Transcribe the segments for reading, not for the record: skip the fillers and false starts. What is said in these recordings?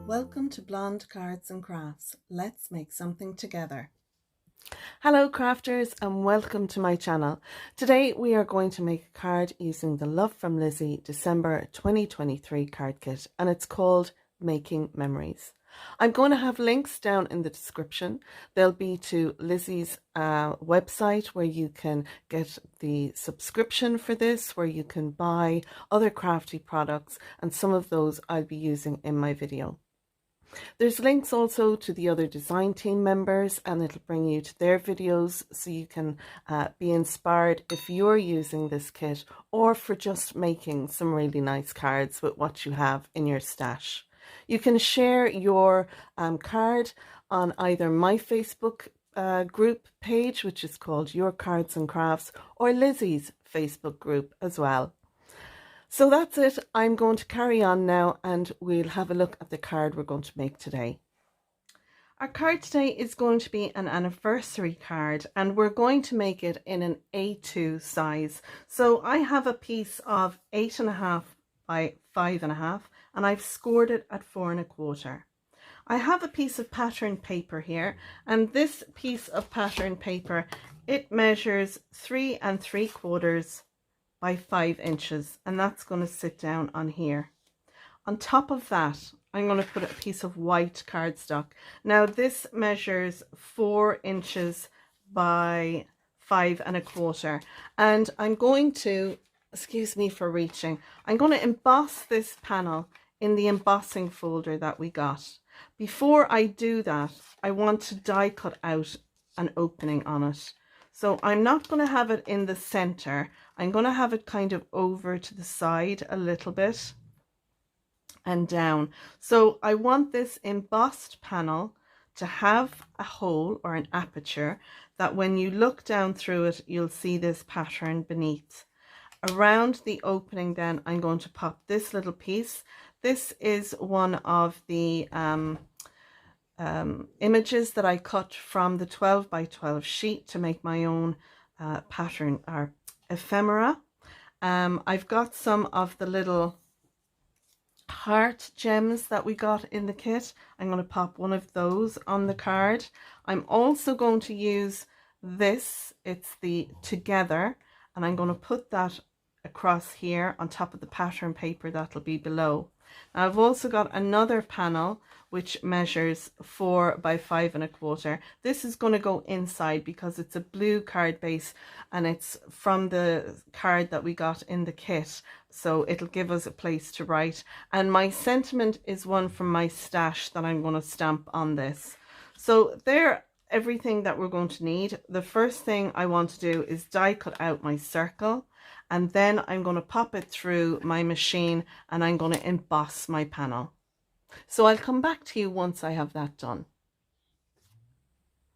Welcome to Blonde Cards and Crafts. Let's make something together. Hello crafters and welcome to my channel. Today we are going to make a card using the Love from Lizi December 2023 card kit, and it's called Making Memories. I'm going to have links down in the description. They'll be to Lizi's website where you can get the subscription for this, where you can buy other crafty products, and some of those I'll be using in my video. There's links also to the other design team members, and it'll bring you to their videos so you can be inspired if you're using this kit or for just making some really nice cards with what you have in your stash. You can share your card on either my Facebook group page, which is called Your Cards and Crafts, or Lizi's Facebook group as well. So that's it. I'm going to carry on now and we'll have a look at the card we're going to make today. Our card today is going to be an anniversary card, and we're going to make it in an A2 size. So I have a piece of 8.5 by 5.5 and I've scored it at 4.25. I have a piece of pattern paper here, and this piece of pattern paper, it measures 3 3/4 by 5 inches, and that's going to sit down on here. On top of that, I'm going to put a piece of white cardstock. Now this measures 4 inches by 5.25, and I'm going to, excuse me for reaching, I'm going to emboss this panel in the embossing folder that we got. Before I do that, I want to die cut out an opening on it. So I'm not going to have it in the center. I'm going to have it kind of over to the side a little bit and down. So I want this embossed panel to have a hole or an aperture that when you look down through it, you'll see this pattern beneath. Around the opening then, I'm going to pop this little piece. This is one of the images that I cut from the 12 by 12 sheet to make my own pattern or ephemera. I've got some of the little heart gems that we got in the kit. I'm going to pop one of those on the card. I'm also going to use this, it's the Together, and I'm going to put that across here on top of the pattern paper that'll be below. Now I've also got another panel which measures 4 by 5.25. This is going to go inside because it's a blue card base and it's from the card that we got in the kit, so it'll give us a place to write. And my sentiment is one from my stash that I'm going to stamp on this. So there, everything that we're going to need. The first thing I want to do is die cut out my circle, and then I'm going to pop it through my machine and I'm going to emboss my panel. So I'll come back to you once I have that done.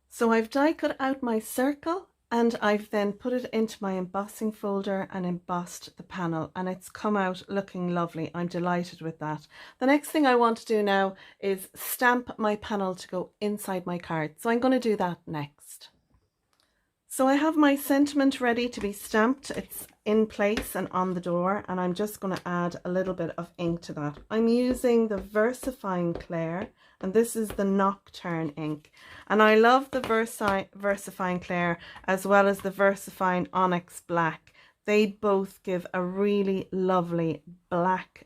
So I've die cut out my circle and I've then put it into my embossing folder and embossed the panel, and it's come out looking lovely. I'm delighted with that. The next thing I want to do now is stamp my panel to go inside my card. So I'm going to do that next. So I have my sentiment ready to be stamped. It's in place and on the door, and I'm just going to add a little bit of ink to that. I'm using the Versafine Clair, and this is the Nocturne ink. And I love the Versafine Clair as well as the Versafine Onyx Black. They both give a really lovely black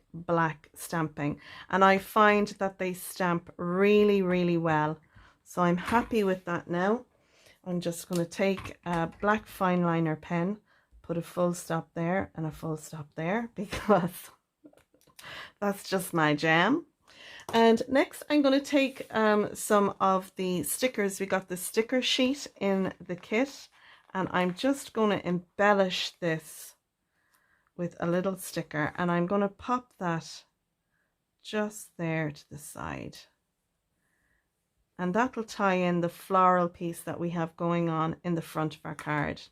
stamping, and I find that they stamp really well. So I'm happy with that now. I'm just going to take a black fine liner pen, put a full stop there and a full stop there because that's just my jam. And next I'm going to take some of the stickers. We got the sticker sheet in the kit, and I'm just going to embellish this with a little sticker, and I'm going to pop that just there to the side. And that'll tie in the floral piece that we have going on in the front of our card.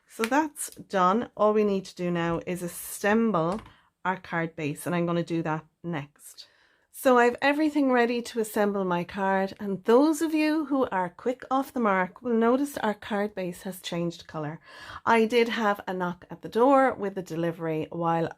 So that's done. All we need to do now is assemble our card base, and I'm going to do that next. So I have everything ready to assemble my card, and those of you who are quick off the mark will notice our card base has changed colour. I did have a knock at the door with the delivery while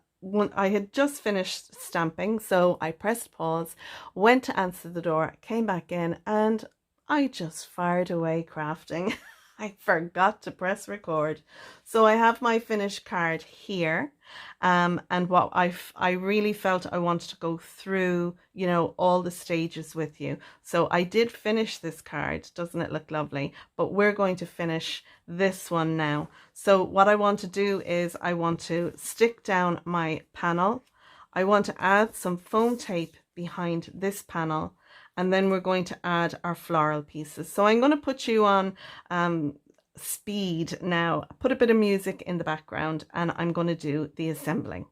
I had just finished stamping, so I pressed pause, went to answer the door, came back in, and I just fired away crafting. I forgot to press record. So I have my finished card here, and what I really felt I wanted to go through, you know, all the stages with you. So I did finish this card. Doesn't it look lovely? But we're going to finish this one now. So what I want to do is I want to stick down my panel. I want to add some foam tape behind this panel, and then we're going to add our floral pieces. So I'm going to put you on speed now, put a bit of music in the background, and I'm going to do the assembling.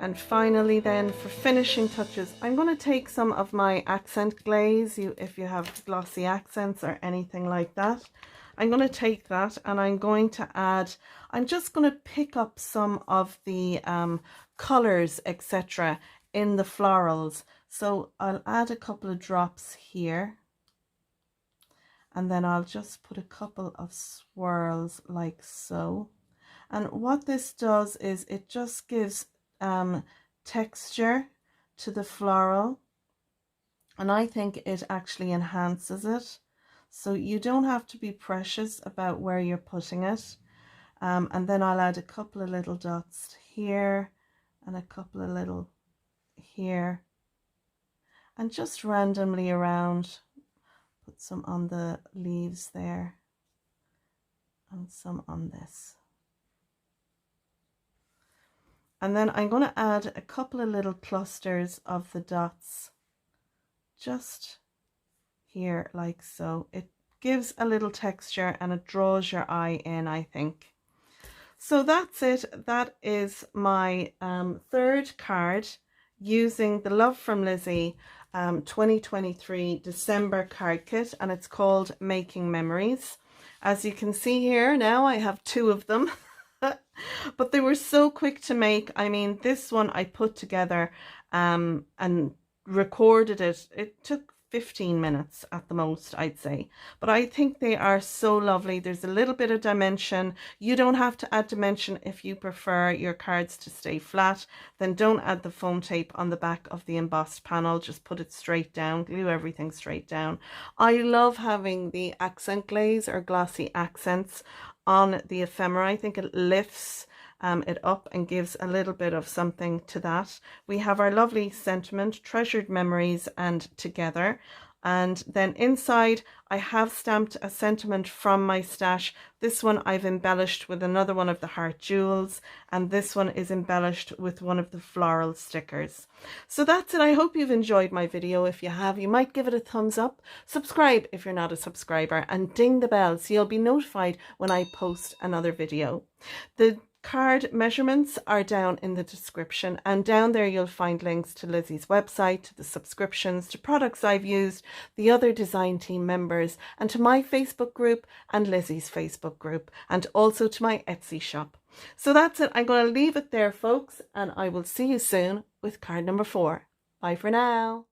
And finally then, for finishing touches, I'm going to take some of my accent glaze. If you have glossy accents or anything like that, I'm going to take that and I'm going to add, I'm just going to pick up some of the colors, etc. in the florals. So I'll add a couple of drops here, and then I'll just put a couple of swirls like so. And what this does is it just gives texture to the floral, and I think it actually enhances it. So you don't have to be precious about where you're putting it. And then I'll add a couple of little dots here and a couple of little here, and just randomly around, put some on the leaves there and some on this. And then I'm going to add a couple of little clusters of the dots just here like so. It gives a little texture and it draws your eye in, I think. So that's it. That is my third card using the Love from Lizi 2023 December card kit, and it's called Making Memories. As you can see here now, I have two of them. But they were so quick to make. I mean, this one I put together and recorded it. It took 15 minutes at the most, I'd say. But I think they are so lovely. There's a little bit of dimension. You don't have to add dimension if you prefer your cards to stay flat. Then don't add the foam tape on the back of the embossed panel. Just put it straight down. Glue everything straight down. I love having the accent glaze or glossy accents on the ephemera. I think it lifts it up and gives a little bit of something to that. We have our lovely sentiment, treasured memories, and together. And then inside I have stamped a sentiment from my stash. This one I've embellished with another one of the heart jewels, and this one is embellished with one of the floral stickers. So that's it. I hope you've enjoyed my video. If you have, you might give it a thumbs up, subscribe if you're not a subscriber, and ding the bell so you'll be notified when I post another video. The card measurements are down in the description, and down there you'll find links to Lizi's website, to the subscriptions, to products I've used, the other design team members, and to my Facebook group and Lizi's Facebook group, and also to my Etsy shop. So that's it. I'm going to leave it there, folks, and I will see you soon with card number 4. Bye for now.